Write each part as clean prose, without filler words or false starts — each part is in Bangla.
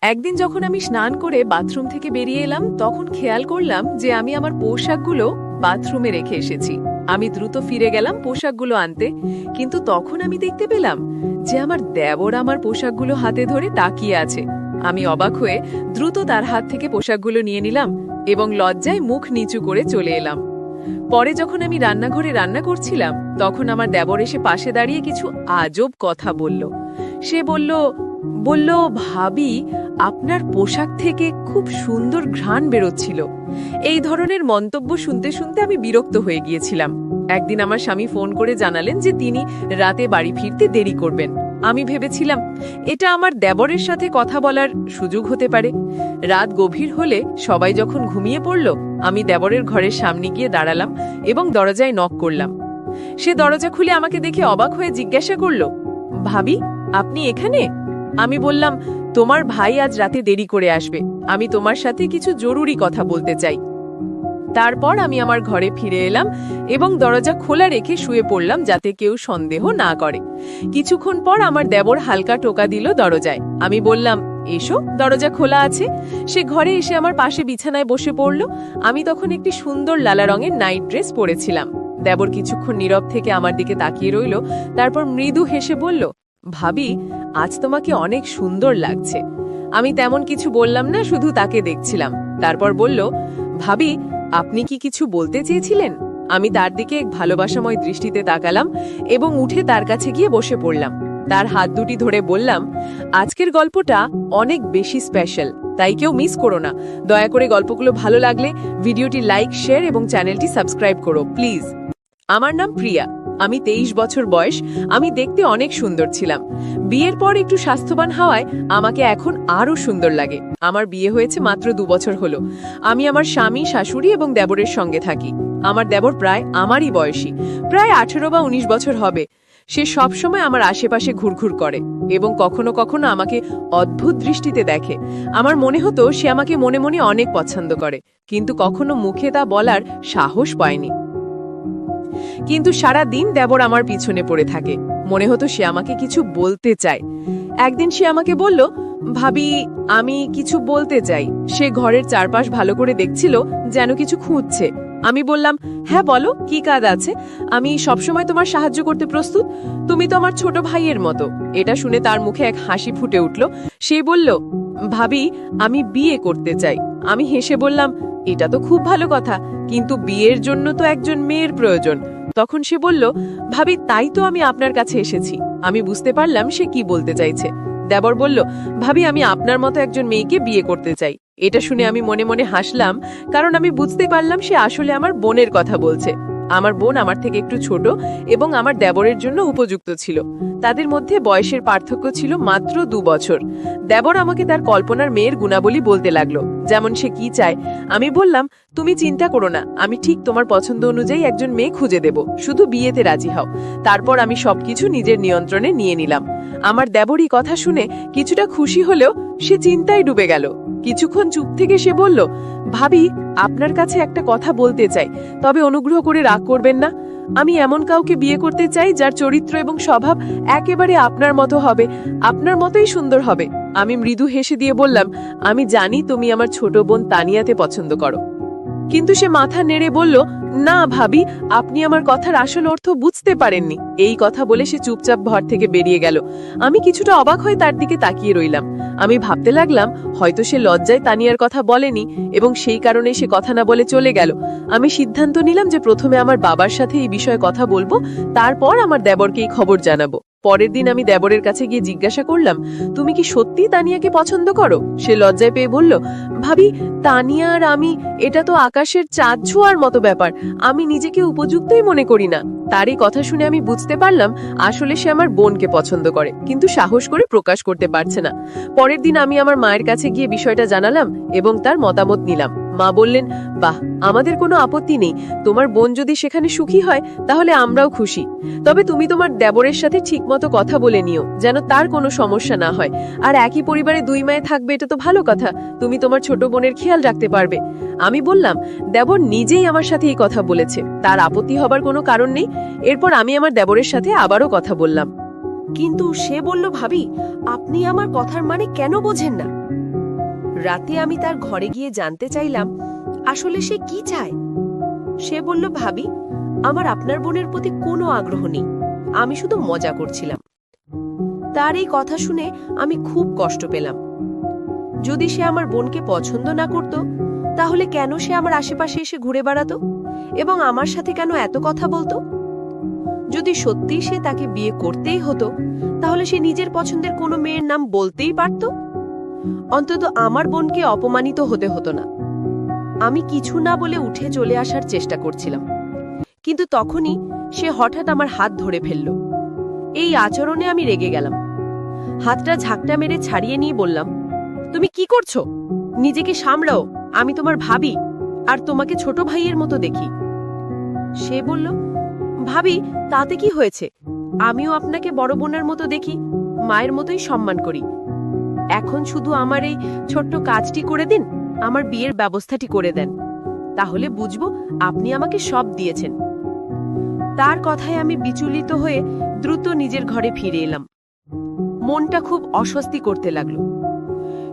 একদিন যখন আমি স্নান করে বাথরুম থেকে বেরিয়ে এলাম তখন খেয়াল করলাম যে আমি আমার পোশাকগুলো বাথরুমে রেখে এসেছি। আমি দ্রুত ফিরে গেলাম পোশাকগুলো আনতে, কিন্তু তখন আমি দেখতে পেলাম যে আমার দেবর আমার পোশাকগুলো হাতে ধরে তাকিয়ে আছে। আমি অবাক হয়ে দ্রুত তার হাত থেকে পোশাকগুলো নিয়ে নিলাম এবং লজ্জায় মুখ নিচু করে চলে এলাম। পরে যখন আমি রান্নাঘরে রান্না করছিলাম তখন আমার দেবর এসে পাশে দাঁড়িয়ে কিছু আজব কথা বলল। সে বলল, ভাবি, আপনার পোশাক থেকে খুব সুন্দর ঘ্রাণ বেরোচ্ছিল। এই ধরনের মন্তব্য শুনতে শুনতে আমি বিরক্ত হয়ে গিয়েছিলাম। একদিন আমার স্বামী ফোন করে জানালেন যে তিনি রাতে বাড়ি ফিরতে দেরি করবেন। আমি ভেবেছিলাম এটা আমার দেবরের সাথে কথা বলার সুযোগ হতে পারে। রাত গভীর হলে সবাই যখন ঘুমিয়ে পড়ল, আমি দেবরের ঘরের সামনে গিয়ে দাঁড়ালাম এবং দরজায় নক করলাম। সে দরজা খুলে আমাকে দেখে অবাক হয়ে জিজ্ঞাসা করল, ভাবি, আপনি এখানে? আমি বললাম, তোমার ভাই আজ রাতে দেরি করে আসবে, আমি তোমার সাথে কিছু জরুরি কথা বলতে চাই। তারপর আমি আমার ঘরে ফিরে এলাম এবং দরজা খোলা রেখে শুয়ে পড়লাম যাতে কেউ সন্দেহ না করে। কিছুক্ষণ পর আমার দেবর হালকা টোকা দিল দরজায়। আমি বললাম, এসো, দরজা খোলা আছে। সে ঘরে এসে আমার পাশে বিছানায় বসে পড়ল। আমি তখন একটি সুন্দর লালা রঙের নাইট ড্রেস পরেছিলাম। দেবর কিছুক্ষণ নীরব থেকে আমার দিকে তাকিয়ে রইল, তারপর মৃদু হেসে বলল, ভাবি, আজ তোমাকে অনেক সুন্দর লাগছে। আমি তেমন কিছু বললাম না, শুধু তাকে দেখছিলাম। তারপর বলল, ভাবি, আপনি কি কিছু বলতে চেয়েছিলেন? আমি তার দিকে এক ভালোবাসাময় দৃষ্টিতে তাকালাম এবং উঠে তার কাছে গিয়ে বসে পড়লাম। তার হাত দুটি ধরে বললাম, আজকের গল্পটা অনেক বেশি স্পেশাল, তাই কেউ মিস করো না। দয়া করে গল্পগুলো ভালো লাগলে ভিডিওটি লাইক, শেয়ার এবং চ্যানেলটি সাবস্ক্রাইব করো প্লিজ। আমার নাম প্রিয়া, আমি 23 বছর বয়স। আমি দেখতে অনেক সুন্দর ছিলাম। বিয়ের পর একটু স্বাস্থ্যবান হওয়ায় আমাকে এখন আরো সুন্দর লাগে। আমার বিয়ে হয়েছে মাত্র 2 বছর হলো। আমি আমার স্বামী, শাশুড়ি এবং দেবরের সঙ্গে থাকি। আমার দেবর প্রায় আমারই বয়সী, প্রায় 18 বা 19 বছর হবে। সে সবসময় আমার আশেপাশে ঘুরঘুর করে এবং কখনো কখনো আমাকে অদ্ভুত দৃষ্টিতে দেখে। আমার মনে হতো সে আমাকে মনে মনে অনেক পছন্দ করে, কিন্তু কখনো মুখে তা বলার সাহস পায়নি। কিন্তু সারা দিন দেবর আমার পিছনে পড়ে থাকে। মনে হতো সে আমাকে কিছু বলতে চায়। একদিন সে আমাকে বলল, ভাবি, আমি কিছু বলতে চাই। সে ঘরের চারপাশ ভালো করে দেখছিল, যেন কিছু খুঁজছে। আমি বললাম, হ্যাঁ বলো, কি কাজ আছে? আমি সবসময় তোমার সাহায্য করতে প্রস্তুত। তুমি তো আমার ছোট ভাইয়ের মতো। এটা শুনে তার মুখে এক হাসি ফুটে উঠল। সে বলল, ভাবি, আমি বিয়ে করতে চাই। আমি হেসে বললাম, এটা তো খুব ভালো কথা, কিন্তু বিয়ের জন্য তো একজন মেয়ের প্রয়োজন। তখন সে বলল, ভাবি, তাই তো আমি আপনার কাছে এসেছি। আমি বুঝতে পারলাম সে কি বলতে চাইছে। দেবর বলল, ভাবি, আমি আপনার মতো একজন মেয়েকে বিয়ে করতে চাই। এটা শুনে আমি মনে মনে হাসলাম, কারণ আমি বুঝতে পারলাম সে আসলে আমার বোনের কথা বলছে। আমার বোন আমার থেকে একটু ছোট এবং আমার দেবরের জন্য উপযুক্ত ছিল। তাদের মধ্যে বয়সের পার্থক্য ছিল মাত্র 2 বছর। দেবর আমাকে তার কল্পনার মেয়ের গুণাবলী বলতে লাগলো, যেমন সে কি চায়। আমি বললাম, তুমি চিন্তা করো না, আমি ঠিক তোমার পছন্দ অনুযায়ী একজন মেয়ে খুঁজে দেব, শুধু বিয়েতে রাজি হও। তারপর আমি সবকিছু নিজের নিয়ন্ত্রণে নিয়ে নিলাম। আমার দেবরই কথা শুনে কিছুটা খুশি হলেও সে চিন্তায় ডুবে গেল। কিছুক্ষণ চুপ থেকে সে বলল, ভাবি, আপনার কাছে একটা কথা বলতে চাই, তবে অনুগ্রহ করে রাগ করবেন না। আমি এমন কাউকে বিয়ে করতে চাই যার চরিত্র এবং স্বভাব একেবারে আপনার মতো হবে, আপনার মতোই সুন্দর হবে। আমি মৃদু হেসে দিয়ে বললাম, আমি জানি তুমি আমার ছোট বোন তানিয়াতে পছন্দ করো। কিন্তু সে মাথা নেড়ে বলল, না ভাবি, আপনি আমার কথার আসল অর্থ বুঝতে পারেননি। এই কথা বলে সে চুপচাপ ঘর থেকে বেরিয়ে গেল। আমি কিছুটা অবাক হয়ে তার দিকে তাকিয়ে রইলাম। আমি ভাবতে লাগলাম, হয়তো সে লজ্জায় তানিয়ার কথা বলেনি এবং সেই কারণে সে কথা না বলে চলে গেল। আমি সিদ্ধান্ত নিলাম যে প্রথমে আমার বাবার সাথে এই বিষয়ে কথা বলবো, তারপর আমার দেবরকে এই খবর জানাবো। পরের দিন আমি দেবরের কাছে গিয়ে জিজ্ঞাসা করলাম, তুমি কি সত্যি তানিয়াকে পছন্দ করো? সে লজ্জায় পেয়ে বলল, ভাবি, তানিয়া আর আমি, এটা তো আকাশের চাঁদ ছোঁয়ার মতো ব্যাপার। আমি নিজেকে উপযুক্তই মনে করি না। তার এই কথা শুনে আমি বুঝতে পারলাম আসলে সে আমার বোনকে পছন্দ করে, কিন্তু সাহস করে প্রকাশ করতে পারছে না। পরের দিন আমি আমার মায়ের কাছে গিয়ে বিষয়টা জানালাম এবং তার মতামত নিলাম। মা বললেন, বাহ, আমাদের কোনো আপত্তি নেই। তোমার বোন যদি সেখানে সুখী হয় তাহলে আমরাও খুশি। তবে তুমি তোমার দেবরের সাথে ঠিকমতো কথা বলে নিও, যেন তার কোনো সমস্যা না হয়। আর একই পরিবারে 2 মেয়ে থাকবে, এটা তো ভালো কথা। তুমি তোমার ছোট বোনের খেয়াল রাখতে পারবে। আমি বললাম, দেবর নিজেই আমার সাথে এই কথা বলেছে, তার আপত্তি হবার কোনো কারণ নেই। এরপর আমি আমার দেবরের সাথে আবারও কথা বললাম। কিন্তু সে বলল, ভাবি, আপনি আমার কথার মানে কেন বোঝেন না? রাতে আমি তার ঘরে গিয়ে জানতে চাইলাম আসলে সে কি চায়। সে বলল, ভাবি, আমার আপনার বোনের প্রতি কোনো আগ্রহ নেই, আমি শুধু মজা করছিলাম। তার এই কথা শুনে আমি খুব কষ্ট পেলাম। যদি সে আমার বোনকে পছন্দ না করত, তাহলে কেন সে আমার আশেপাশে এসে ঘুরে বেড়াতো এবং আমার সাথে কেন এত কথা বলতো? যদি সত্যি সে তাকে বিয়ে করতেই হতো, তাহলে সে নিজের পছন্দের কোনো মেয়ের নাম বলতেই পারত। অন্তত আমার বোনকে অপমানিত হতে হতো না। আমি কিছু না বলে উঠে চলে আসার চেষ্টা করছিলাম, কিন্তু তখনই সে হঠাৎ আমার হাত ধরে ফেলল। এই আচরণে আমি রেগে গেলাম। হাতটা ঝাঁকটা মেরে ছাড়িয়ে নিয়ে বললাম, তুমি কি করছো? নিজেকে সামলাও, আমি তোমার ভাবি, আর তোমাকে ছোট ভাইয়ের মতো দেখি। সে বলল, ভাবি, তাতে কি হয়েছে? আমিও আপনাকে বড় বোনের মতো দেখি, মায়ের মতোই সম্মান করি। এখন শুধু আমার এই ছোট্ট কাজটি করে দিন, আমার বিয়ের ব্যবস্থাটি করে দেন, তাহলে বুঝবো আপনি আমাকে সব দিয়েছেন। তার কথায় আমি বিচলিত হয়ে দ্রুত নিজের ঘরে ফিরে এলাম। মনটা খুব অস্বস্তি করতে লাগলো।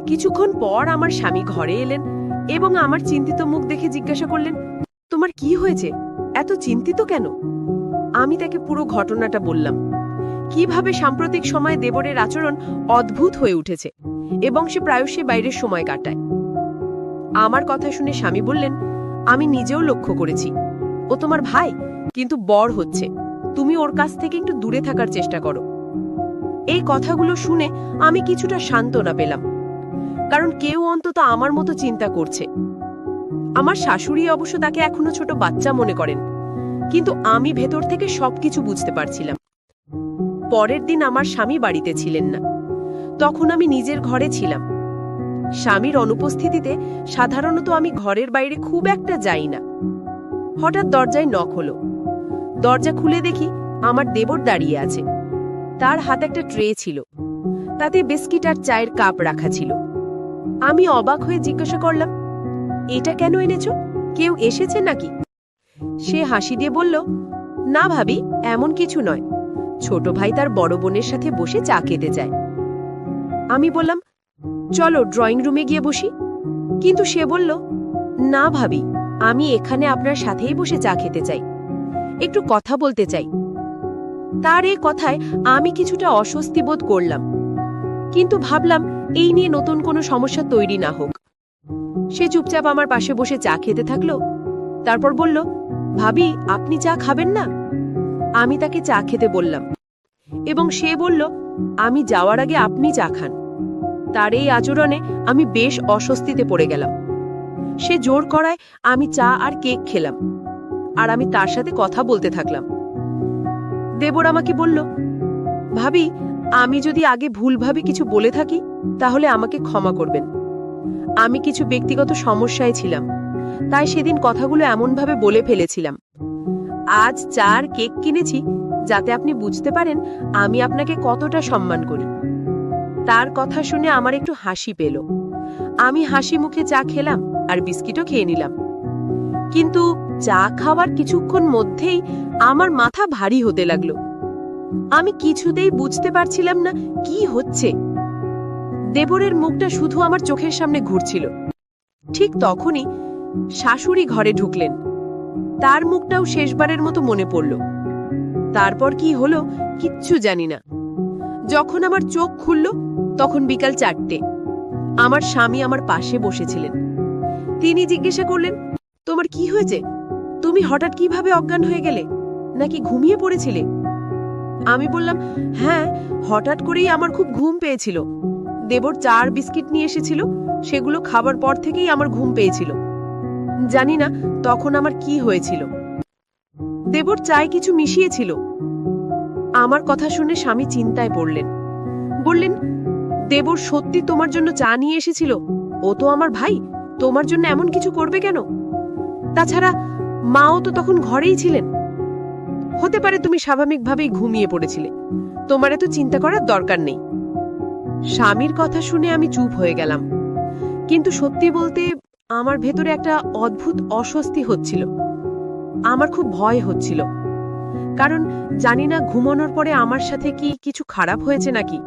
কিছুক্ষণ পর আমার স্বামী ঘরে এলেন এবং আমার চিন্তিত মুখ দেখে জিজ্ঞাসা করলেন, তোমার কি হয়েছে? এত চিন্তিত কেন? আমি তাকে পুরো ঘটনাটা বললাম, কিভাবে সাম্প্রতিক সময়ে দেবরের আচরণ অদ্ভুত হয়ে উঠেছে এবং সে প্রায়শই বাইরের সময় কাটায়। আমার কথা শুনে স্বামী বললেন, আমি নিজেও লক্ষ্য করেছি, ও তোমার ভাই, কিন্তু বড় হচ্ছে, তুমি ওর কাছ থেকে একটু দূরে থাকার চেষ্টা করো। এই কথাগুলো শুনে আমি কিছুটা সান্ত্বনা পেলাম, কারণ কেউ অন্তত আমার মতো চিন্তা করছে। আমার শাশুড়ি অবশ্য তাকে এখনো ছোট বাচ্চা মনে করেন, কিন্তু আমি ভেতর থেকে সবকিছু বুঝতে পারছিলাম। পরের দিন আমার স্বামী বাড়িতে ছিলেন না, তখন আমি নিজের ঘরে ছিলাম। স্বামীর অনুপস্থিতিতে সাধারণত আমি ঘরের বাইরে খুব একটা যাই না। হঠাৎ দরজায় নক হলো। দরজা খুলে দেখি আমার দেবর দাঁড়িয়ে আছে। তার হাতে একটা ট্রে ছিল, তাতে বিস্কিট আর চায়ের কাপ রাখা ছিল। আমি অবাক হয়ে জিজ্ঞাসা করলাম, এটা কেন এনেছো? কেউ এসেছে নাকি? সে হাসি দিয়ে বলল, না ভাবি, এমন কিছু নয়, ছোট ভাই তার বড় বোনের সাথে বসে চা খেতে চায়। আমি বললাম, চলো ড্রয়িং রুমে গিয়ে বসি। কিন্তু সে বলল, না ভাবি, আমি এখানে আপনার সাথেই বসে চা খেতে চাই, একটু কথা বলতে চাই। তার এই কথায় আমি কিছুটা অস্বস্তি বোধ করলাম, কিন্তু ভাবলাম এই নিয়ে নতুন কোনো সমস্যা তৈরি না হোক। সে চুপচাপ আমার পাশে বসে চা খেতে থাকলো। তারপর বলল, ভাবি, আপনি চা খাবেন না? আমি তাকে চা খেতে বললাম এবং সে বলল, আমি যাওয়ার আগে আপনি চা খান। তার এই আচরণে আমি বেশ অস্বস্তিতে পড়ে গেলাম। সে জোর করায় আমি চা আর কেক খেলাম, আর আমি তার সাথে কথা বলতে থাকলাম। দেবর আমাকে বলল, ভাবি, আমি যদি আগে ভুলভাবে কিছু বলে থাকি তাহলে আমাকে ক্ষমা করবেন। আমি কিছু ব্যক্তিগত সমস্যায় ছিলাম, তাই সেদিন কথাগুলো এমনভাবে বলে ফেলেছিলাম। আজ চা আর কেক কিনেছি যাতে আপনি বুঝতে পারেন আমি আপনাকে কতটা সম্মান করি। তার কথা শুনে আমার একটু হাসি পেল। আমি হাসি মুখে চা খেলাম আর বিস্কিটও খেয়ে নিলাম। কিন্তু চা খাওয়ার কিছুক্ষণ মধ্যেই আমার মাথা ভারী হতে লাগলো। আমি কিছুতেই বুঝতে পারছিলাম না কি হচ্ছে। দেবরের মুখটা শুধু আমার চোখের সামনে ঘুরছিল। ঠিক তখনই শাশুড়ি ঘরে ঢুকলেন। তার মুখটাও শেষবারের মতো মনে পড়ল। তারপর কি হলো কিচ্ছু জানি না। যখন আমার চোখ খুলল তখন বিকাল 4টে। আমার স্বামী আমার পাশে বসেছিলেন। তিনি জিজ্ঞাসা করলেন, তোমার কি হয়েছে? তুমি হঠাৎ কিভাবে অজ্ঞান হয়ে গেলে? নাকি ঘুমিয়ে পড়েছিলে? আমি বললাম, হ্যাঁ, হঠাৎ করেই আমার খুব ঘুম পেয়েছিল। দেবর চা আর বিস্কিট নিয়ে এসেছিল, সেগুলো খাবার পর থেকেই আমার ঘুম পেয়েছিল। জানি না তখন আমার কি হয়েছিল। দেবর চায় কিছু মিশিয়েছিল। আমার কথা শুনে স্বামী চিন্তায় পড়লেন। বললেন, দেবর সত্যি তোমার জন্য চা নিয়ে এসেছিল? ও তো আমার ভাই, তোমার জন্য এমন কিছু করবে কেন? তাছাড়া মাও তো তখন ঘরেই ছিলেন। হতে পারে তুমি স্বাভাবিকভাবেই ঘুমিয়ে পড়েছিলে, তোমার এত চিন্তা করার দরকার নেই। স্বামীর কথা শুনে আমি চুপ হয়ে গেলাম, কিন্তু সত্যি বলতে আমার ভেতরে একটা অদ্ভুত অস্বস্তি হচ্ছিল। আমার খুব ভয় হচ্ছিল, কারণ জানি না ঘুমানোর পরে আমার সাথে কি কিছু খারাপ হয়েছে নাকি।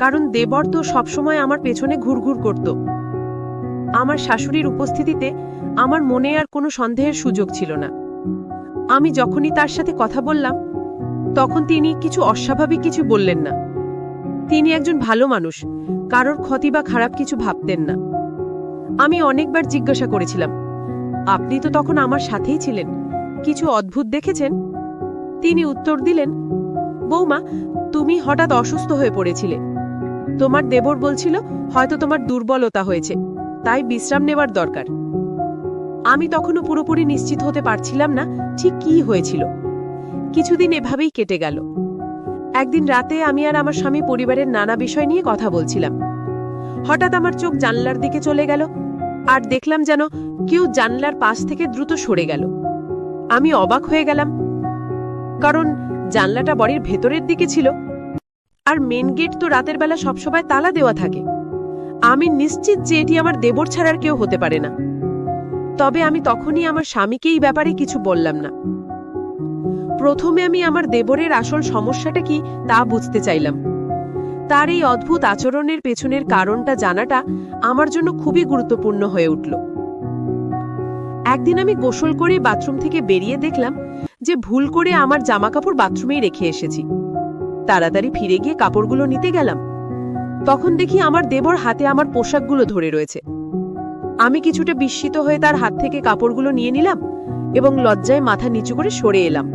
কারণ দেবর তো সবসময় আমার পেছনে ঘুরঘুর করত, আমার শাশুড়ির উপস্থিতিতে আমার মনে আর কোনো সন্দেহের সুযোগ ছিল না। আমি যখনই তার সাথে কথা বললাম তখন তিনি কিছু অস্বাভাবিক কিছু বললেন না। তিনি একজন ভালো মানুষ, কারোর ক্ষতি বা খারাপ কিছু ভাবতেন না। আমি অনেকবার জিজ্ঞাসা করেছিলাম, আপনি তো তখন আমার সাথেই ছিলেন, কিছু অদ্ভুত দেখেছেন? তিনি উত্তর দিলেন, বৌমা, তুমি হঠাৎ অসুস্থ হয়ে পড়েছিলে। তোমার দেবর বলছিল হয়তো তোমার দুর্বলতা হয়েছে, তাই বিশ্রাম নেওয়ার দরকার। আমি তখনও পুরোপুরি নিশ্চিত হতে পারছিলাম না ঠিক কী হয়েছিল। কিছুদিন এভাবেই কেটে গেল। একদিন রাতে আমি আর আমার স্বামী পরিবারের নানা বিষয় নিয়ে কথা বলছিলাম। হঠাৎ আমার চোখ জানলার দিকে চলে গেল, আর দেখলাম যেন কেউ জানলার পাশ থেকে দ্রুত সরে গেল। আমি অবাক হয়ে গেলাম, কারণ জানলাটা বাড়ির ভেতরের দিকে ছিল, আর মেন গেট তো রাতের বেলা সবসময় তালা দেওয়া থাকে। আমি নিশ্চিত যে এটি আমার দেবর ছাড়ার কেউ হতে পারে না। তবে আমি তখনই আমার স্বামীকে এই ব্যাপারে কিছু বললাম না। প্রথমে আমি আমার দেবরের আসল সমস্যাটা কি তা বুঝতে চাইলাম। তার এই অদ্ভুত আচরণের পেছনের কারণটা জানাটা আমার জন্য খুবই গুরুত্বপূর্ণ হয়ে উঠল। একদিন আমি গোসল করে বাথরুম থেকে বেরিয়ে দেখলাম যে ভুল করে আমার জামাকাপড় বাথরুমেই রেখে এসেছি। তাড়াতাড়ি ফিরে গিয়ে কাপড়গুলো নিতে গেলাম, তখন দেখি আমার দেবর হাতে আমার পোশাকগুলো ধরে রয়েছে। আমি কিছুটা বিস্মিত হয়ে তার হাত থেকে কাপড়গুলো নিয়ে নিলাম এবং লজ্জায় মাথা নিচু করে সরে এলাম।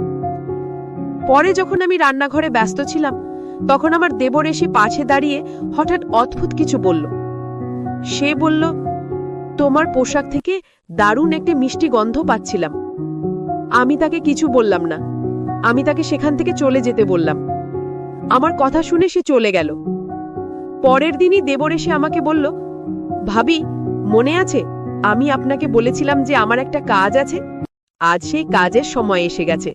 পরে যখন আমি রান্নাঘরে ব্যস্ত ছিলাম তখন আমার দেবর এসে পাশে দাঁড়িয়ে হঠাৎ অদ্ভুত কিছু বলল। সে বলল, তোমার পোশাক থেকে দারুণ একটি মিষ্টি গন্ধ পাচ্ছিলাম। আমি তাকে কিছু বললাম না, আমি তাকে সেখান থেকে চলে যেতে বললাম। আমার কথা শুনে সে চলে গেল। পরের দিনই দেবর এসে আমাকে বলল, ভাবি, মনে আছে আমি আপনাকে বলেছিলাম যে আমার একটা কাজ আছে? আজ সেই কাজের সময় এসে গেছে।